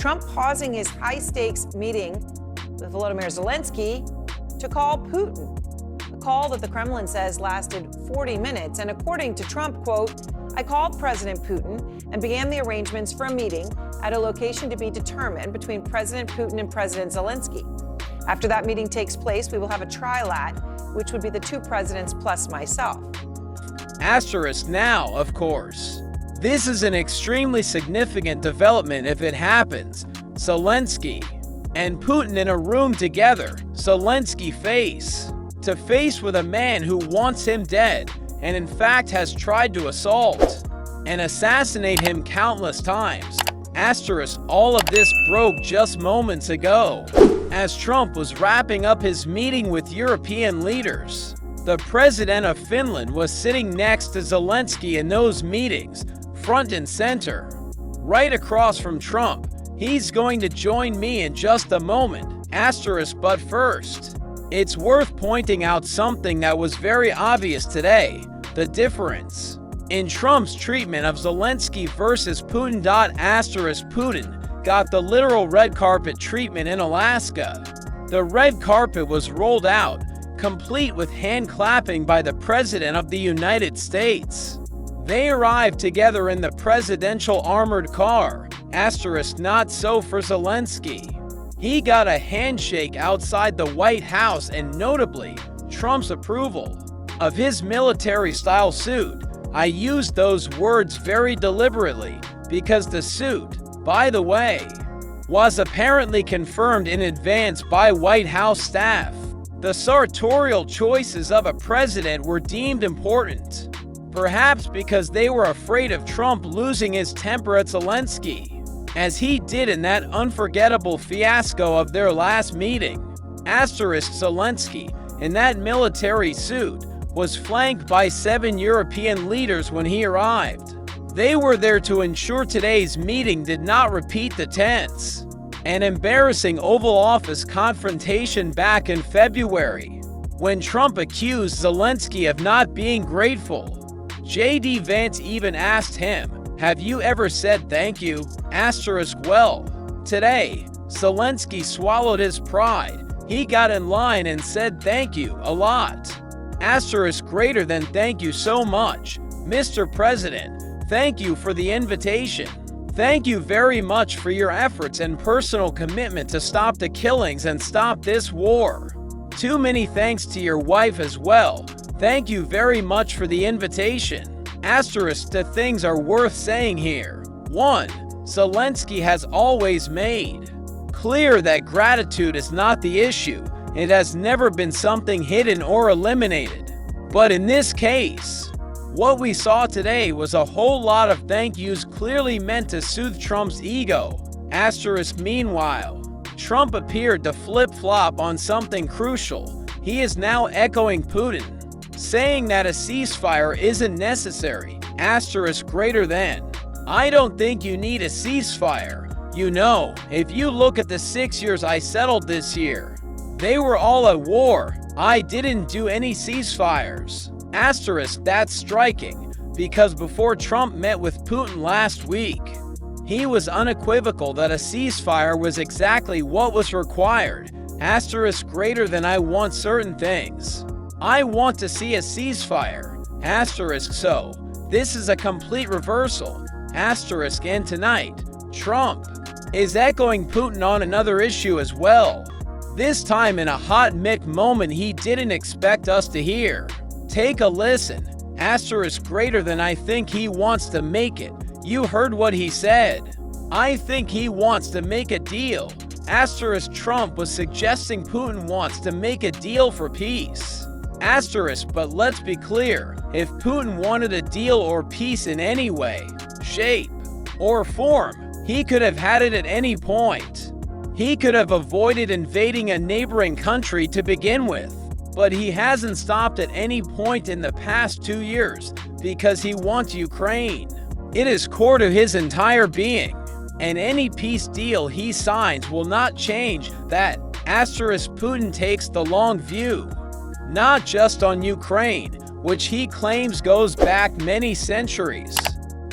Trump pausing his high-stakes meeting with Volodymyr Zelensky to call Putin. A call that the Kremlin says lasted 40 minutes. And according to Trump, quote, "I called President Putin and began the arrangements for a meeting at a location to be determined between President Putin and President Zelensky. After that meeting takes place, we will have a trilat, which would be the two presidents plus myself." Asterisk now, of course. This is an extremely significant development if it happens. Zelensky and Putin in a room together. Zelensky face to face with a man who wants him dead and in fact has tried to assault and assassinate him countless times. Asterisk, all of this broke just moments ago as Trump was wrapping up his meeting with European leaders. The president of Finland was sitting next to Zelensky in those meetings, front and center, right across from Trump. He's going to join me in just a moment. Asterisk, but first, it's worth pointing out something that was very obvious today, the difference in Trump's treatment of Zelensky versus Putin. Asterisk, Putin got the literal red carpet treatment in Alaska. The red carpet was rolled out, complete with hand clapping by the President of the United States. They arrived together in the presidential armored car. Asterisk, not so for Zelensky. He got a handshake outside the White House and notably Trump's approval of his military-style suit. I used those words very deliberately because the suit, by the way, was apparently confirmed in advance by White House staff. The sartorial choices of a president were deemed important, perhaps because they were afraid of Trump losing his temper at Zelensky, as he did in that unforgettable fiasco of their last meeting. Asterisk, Zelensky, in that military suit, was flanked by 7 European leaders when he arrived. They were there to ensure today's meeting did not repeat the tense and embarrassing Oval Office confrontation back in February, when Trump accused Zelensky of not being grateful. J.D. Vance even asked him, "Have you ever said thank you?" Asterisk, well, today, Zelensky swallowed his pride. He got in line and said thank you a lot. Asterisk, greater than thank you so much. Mr. President, thank you for the invitation. Thank you very much for your efforts and personal commitment to stop the killings and stop this war. Too many thanks to your wife as well. Thank you very much for the invitation. Asterisk, the things are worth saying here. 1. Zelensky has always made clear that gratitude is not the issue. It has never been something hidden or eliminated. But in this case, what we saw today was a whole lot of thank yous clearly meant to soothe Trump's ego. Asterisk, meanwhile, Trump appeared to flip-flop on something crucial. He is now echoing Putin, saying that a ceasefire isn't necessary. Asterisk, greater than. I don't think you need a ceasefire. You know, if you look at the 6 years I settled this year, they were all at war. I didn't do any ceasefires. Asterisk, that's striking, because before Trump met with Putin last week, he was unequivocal that a ceasefire was exactly what was required. Asterisk, greater than I want certain things. I want to see a ceasefire. Asterisk, so this is a complete reversal. Asterisk, and tonight, Trump is echoing Putin on another issue as well. This time in a hot mic moment he didn't expect us to hear. Take a listen. Asterisk, greater than I think he wants to make it. You heard what he said. I think he wants to make a deal. Asterisk, Trump was suggesting Putin wants to make a deal for peace. Asterisk, but let's be clear. If Putin wanted a deal or peace in any way, shape, or form, he could have had it at any point. He could have avoided invading a neighboring country to begin with. But he hasn't stopped at any point in the past 2 years because he wants Ukraine. It is core to his entire being, and any peace deal he signs will not change that. Asterisk, Putin takes the long view, not just on Ukraine, which he claims goes back many centuries,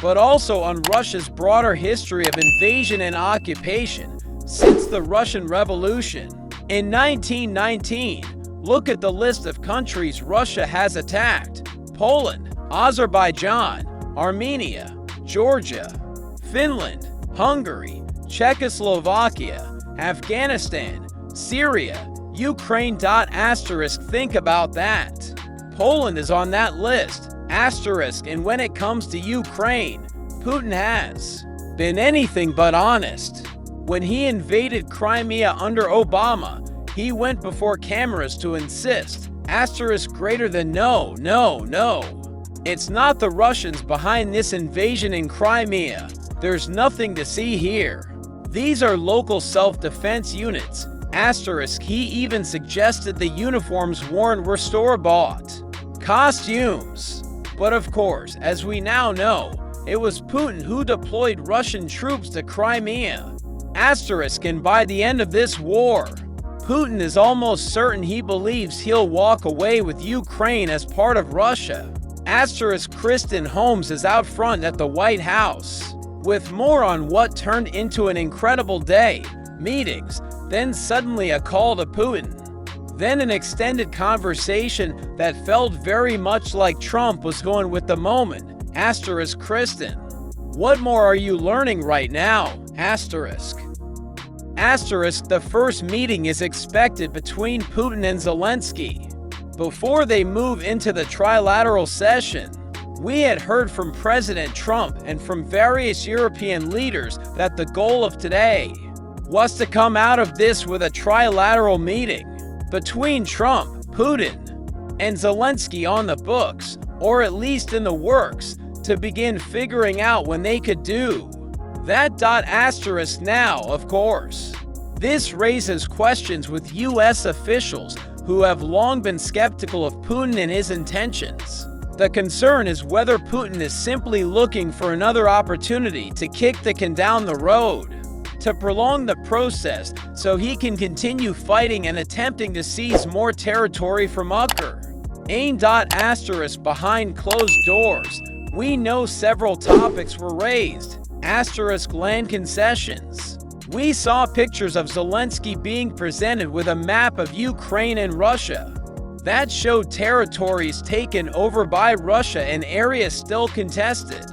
but also on Russia's broader history of invasion and occupation since the Russian Revolution. In 1919, look at the list of countries Russia has attacked: Poland, Azerbaijan, Armenia, Georgia, Finland, Hungary, Czechoslovakia, Afghanistan, Syria, Ukraine. Think about that. Poland is on that list. And when it comes to Ukraine, Putin has been anything but honest. When he invaded Crimea under Obama, he went before cameras to insist, greater than no. It's not the Russians behind this invasion in Crimea. There's nothing to see here. These are local self-defense units. He even suggested the uniforms worn were store-bought costumes. But of course, as we now know, it was Putin who deployed Russian troops to Crimea. And by the end of this war, Putin is almost certain he believes he'll walk away with Ukraine as part of Russia. Kristen Holmes is out front at the White House with more on what turned into an incredible day, meetings, then suddenly a call to Putin. Then an extended conversation that felt very much like Trump was going with the moment. Kristen, what more are you learning right now? The first meeting is expected between Putin and Zelensky. Before they move into the trilateral session, we had heard from President Trump and from various European leaders that the goal of today was to come out of this with a trilateral meeting between Trump, Putin, and Zelensky on the books, or at least in the works, to begin figuring out when they could do that. Now, of course, this raises questions with U.S. officials who have long been skeptical of Putin and his intentions. The concern is whether Putin is simply looking for another opportunity to kick the can down the road, to prolong the process so he can continue fighting and attempting to seize more territory from Ukraine. Behind closed doors, we know several topics were raised. Land concessions. We saw pictures of Zelensky being presented with a map of Ukraine and Russia that showed territories taken over by Russia and areas still contested.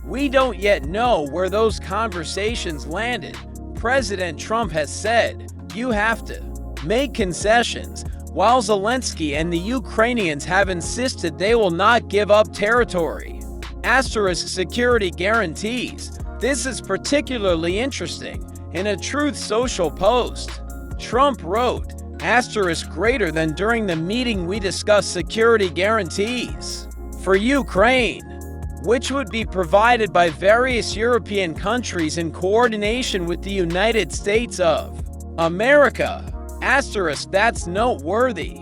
We don't yet know where those conversations landed. President Trump has said, you have to make concessions, while Zelensky and the Ukrainians have insisted they will not give up territory. Security guarantees. This is particularly interesting. In a Truth Social post, Trump wrote, greater than during the meeting we discussed security guarantees for Ukraine, which would be provided by various European countries in coordination with the United States of America. That's noteworthy,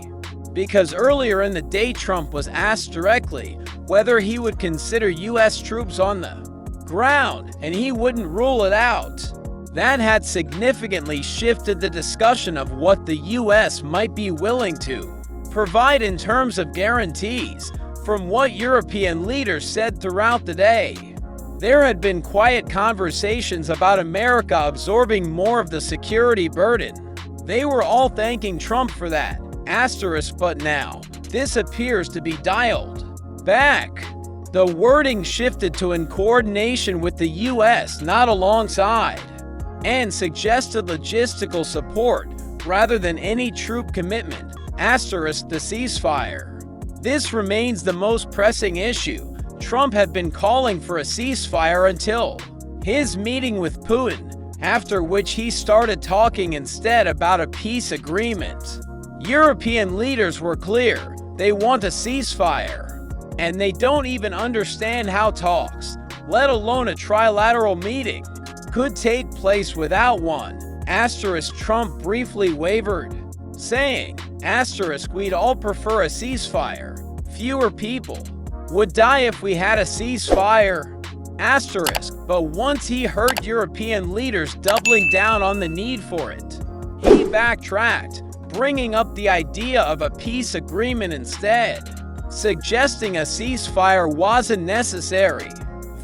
because earlier in the day Trump was asked directly whether he would consider U.S. troops on the ground, and he wouldn't rule it out. That had significantly shifted the discussion of what the U.S. might be willing to provide in terms of guarantees. From what European leaders said throughout the day, there had been quiet conversations about America absorbing more of the security burden. They were all thanking Trump for that. But now, this appears to be dialed back. The wording shifted to in coordination with the U.S., not alongside, and suggested logistical support rather than any troop commitment. The ceasefire. This remains the most pressing issue. Trump had been calling for a ceasefire until his meeting with Putin, after which he started talking instead about a peace agreement. European leaders were clear. They want a ceasefire, and they don't even understand how talks, let alone a trilateral meeting, could take place without one. Trump briefly wavered, saying, we'd all prefer a ceasefire. Fewer people would die if we had a ceasefire. But once he heard European leaders doubling down on the need for it, he backtracked, bringing up the idea of a peace agreement instead, suggesting a ceasefire wasn't necessary.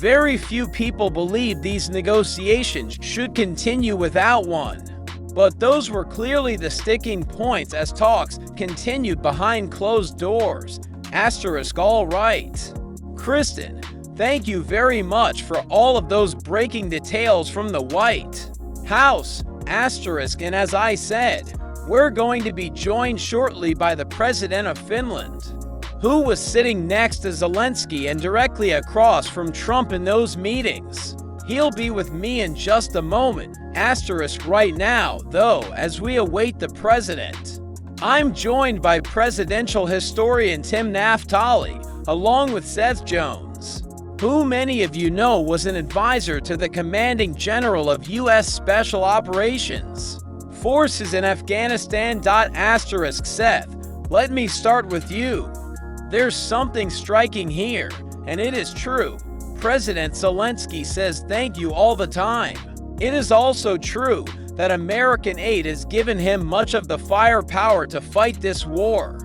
Very few people believe these negotiations should continue without one. But those were clearly the sticking points as talks continued behind closed doors. Asterisk all right. Kristen, thank you very much for all of those breaking details from the White House. Asterisk, and as I said, we're going to be joined shortly by the President of Finland, who was sitting next to Zelensky and directly across from Trump in those meetings. He'll be with me in just a moment. Asterisk right now, though, as we await the president. I'm joined by presidential historian Tim Naftali, along with Seth Jones, who many of you know was an advisor to the commanding general of U.S. Special Operations Forces in Afghanistan. Asterisk Seth, let me start with you. There's something striking here, and it is true. President Zelensky says thank you all the time. It is also true that American aid has given him much of the firepower to fight this war.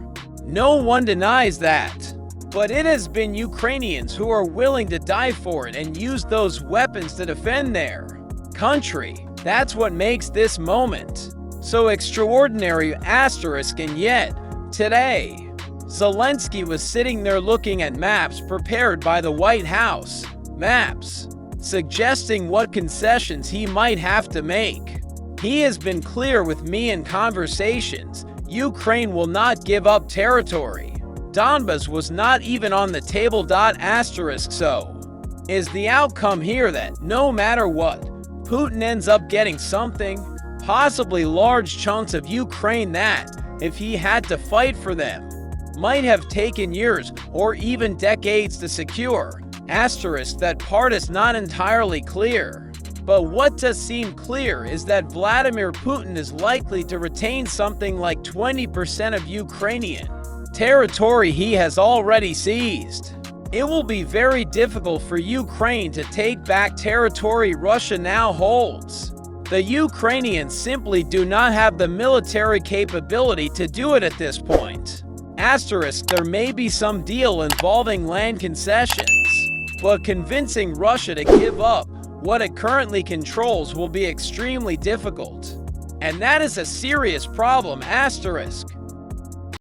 No one denies that. But it has been Ukrainians who are willing to die for it and use those weapons to defend their country. That's what makes this moment so extraordinary. Asterisk, and yet, today, Zelensky was sitting there looking at maps prepared by the White House. Maps suggesting what concessions he might have to make. He has been clear with me in conversations. Ukraine will not give up territory. Donbas was not even on the table. Asterisk, so is the outcome here that no matter what, Putin ends up getting something, possibly large chunks of Ukraine that, if he had to fight for them, might have taken years or even decades to secure. Asterisk, that part is not entirely clear. But what does seem clear is that Vladimir Putin is likely to retain something like 20% of Ukrainian territory he has already seized. It will be very difficult for Ukraine to take back territory Russia now holds. The Ukrainians simply do not have the military capability to do it at this point. Asterisk, there may be some deal involving land concessions, but convincing Russia to give up what it currently controls will be extremely difficult. And that is a serious problem. Asterisk.